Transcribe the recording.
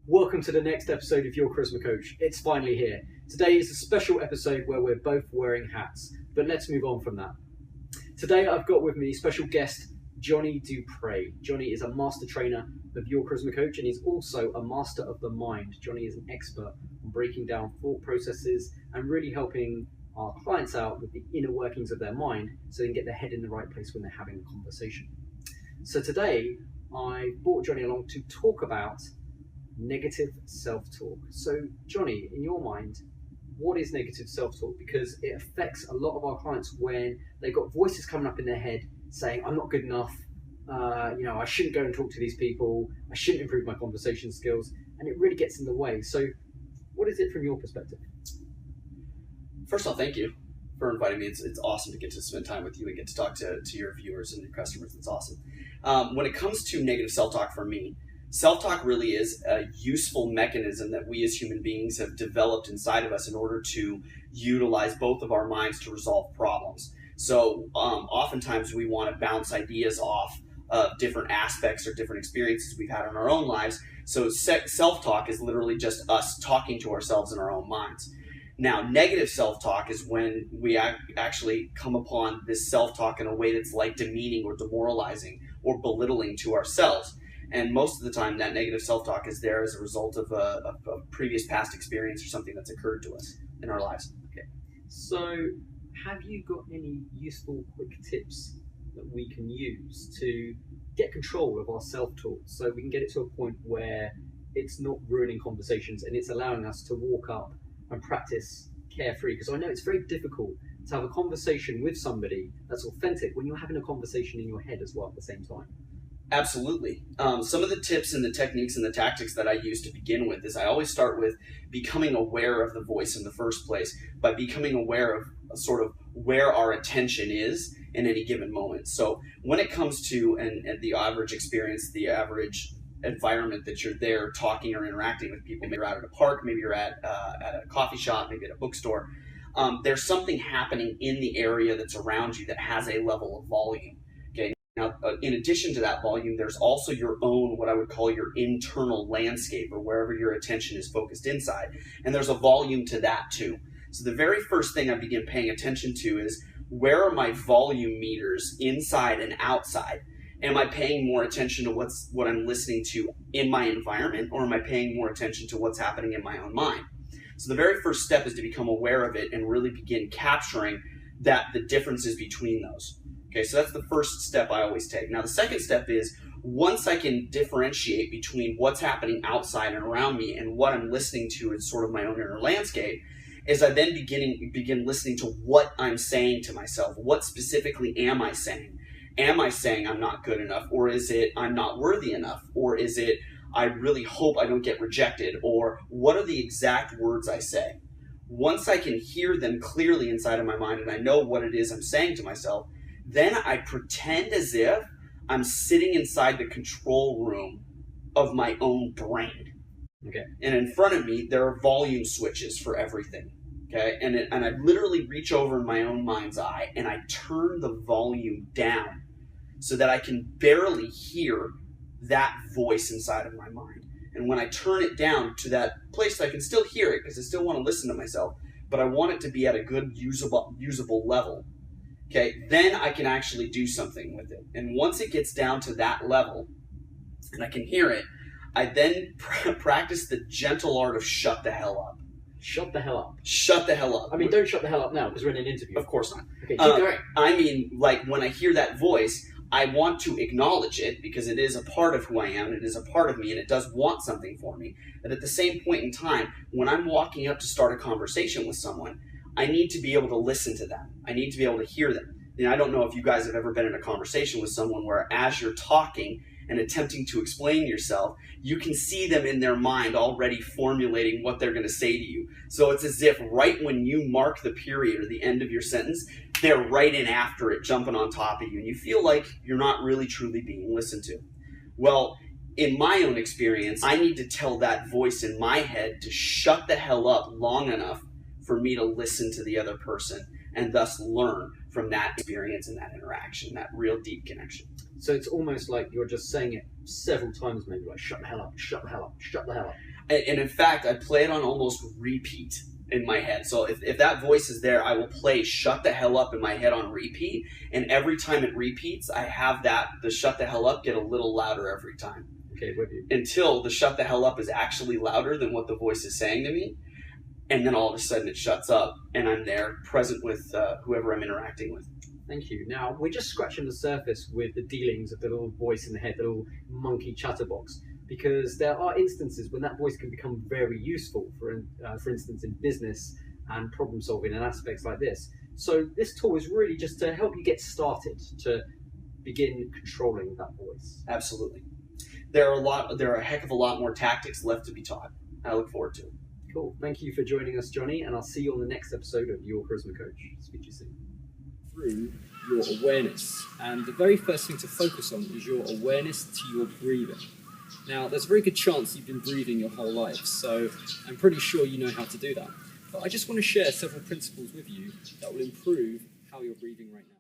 Welcome to the next episode of Your Charisma Coach. It's finally here. Today is a special episode where we're both wearing hats, but let's move on from that. Today I've got with me special guest Johnny Dupre. Johnny is a master trainer of Your Charisma Coach and he's also a master of the mind. Johnny is an expert on breaking down thought processes and really helping our clients out with the inner workings of their mind so they can get their head in the right place when they're having a conversation. So today I brought Johnny along to talk about negative self-talk. So Johnny, in your mind, what is negative self-talk? Because it affects a lot of our clients when they've got voices coming up in their head saying, I'm not good enough, I shouldn't go and talk to these people, I shouldn't improve my conversation skills, and it really gets in the way. So what is it from your perspective? First of all, thank you for inviting me. It's awesome to get to spend time with you and get to talk to your viewers and your customers. It's awesome. When it comes to negative self-talk for me, self-talk really is a useful mechanism that we as human beings have developed inside of us in order to utilize both of our minds to resolve problems. So oftentimes we want to bounce ideas off of different aspects or different experiences we've had in our own lives. So self-talk is literally just us talking to ourselves in our own minds. Now, negative self-talk is when we actually come upon this self-talk in a way that's like demeaning or demoralizing or belittling to ourselves. And most of the time, that negative self-talk is there as a result of a previous past experience or something that's occurred to us in our lives. Okay. So have you got any useful quick tips that we can use to get control of our self-talk so we can get it to a point where it's not ruining conversations and it's allowing us to walk up and practice carefree? Because I know it's very difficult to have a conversation with somebody that's authentic when you're having a conversation in your head as well at the same time. Absolutely. Some of the tips and the techniques and the tactics that I use to begin with is I always start with becoming aware of the voice in the first place by becoming aware of sort of where our attention is in any given moment. So when it comes to and the average experience, the average environment that you're there talking or interacting with people, maybe you're out at a park, maybe you're at a coffee shop, maybe at a bookstore, there's something happening in the area that's around you that has a level of volume. Okay. Now, in addition to that volume, there's also your own, what I would call your internal landscape or wherever your attention is focused inside. And there's a volume to that too. So the very first thing I begin paying attention to is where are my volume meters inside and outside? Am I paying more attention to what I'm listening to in my environment, or am I paying more attention to what's happening in my own mind? So the very first step is to become aware of it and really begin capturing the differences between those. Okay, so that's the first step I always take. Now, the second step is once I can differentiate between what's happening outside and around me and what I'm listening to in sort of my own inner landscape, is I then begin listening to what I'm saying to myself. What specifically am I saying? Am I saying I'm not good enough? Or is it I'm not worthy enough? Or is it I really hope I don't get rejected? Or what are the exact words I say? Once I can hear them clearly inside of my mind and I know what it is I'm saying to myself, then I pretend as if I'm sitting inside the control room of my own brain. Okay. And in front of me, there are volume switches for everything. Okay. And I literally reach over in my own mind's eye and I turn the volume down so that I can barely hear that voice inside of my mind. And when I turn it down to that place, I can still hear it because I still want to listen to myself, but I want it to be at a good usable level. Okay, then I can actually do something with it. And once it gets down to that level and I can hear it, I then practice the gentle art of shut the hell up. Shut the hell up. Shut the hell up. I mean, don't shut the hell up now because we're in an interview. Of course not. Okay, keep going. I mean, like when I hear that voice, I want to acknowledge it because it is a part of who I am. It is a part of me and it does want something for me. But at the same point in time, when I'm walking up to start a conversation with someone, I need to be able to listen to them. I need to be able to hear them. You know, I don't know if you guys have ever been in a conversation with someone where as you're talking and attempting to explain yourself, you can see them in their mind already formulating what they're going to say to you. So it's as if right when you mark the period or the end of your sentence, they're right in after it, jumping on top of you. And you feel like you're not really truly being listened to. Well, in my own experience, I need to tell that voice in my head to shut the hell up long enough for me to listen to the other person and thus learn from that experience and that interaction, that real deep connection. So it's almost like you're just saying it several times, maybe like shut the hell up, shut the hell up, shut the hell up. And in fact, I play it on almost repeat in my head. So if that voice is there, I will play shut the hell up in my head on repeat. And every time it repeats, I have the shut the hell up get a little louder every time. Okay, with you. Until the shut the hell up is actually louder than what the voice is saying to me. And then all of a sudden it shuts up and I'm there present with whoever I'm interacting with. Thank you. Now, we're just scratching the surface with the dealings of the little voice in the head, the little monkey chatterbox, because there are instances when that voice can become very useful, for instance, in business and problem solving and aspects like this. So this tool is really just to help you get started, to begin controlling that voice. Absolutely. There are a heck of a lot more tactics left to be taught. I look forward to it. Cool. Thank you for joining us, Johnny, and I'll see you on the next episode of Your Charisma Coach. Speak to you soon. Through your awareness, and the very first thing to focus on is your awareness to your breathing. Now, there's a very good chance you've been breathing your whole life, so I'm pretty sure you know how to do that. But I just want to share several principles with you that will improve how you're breathing right now.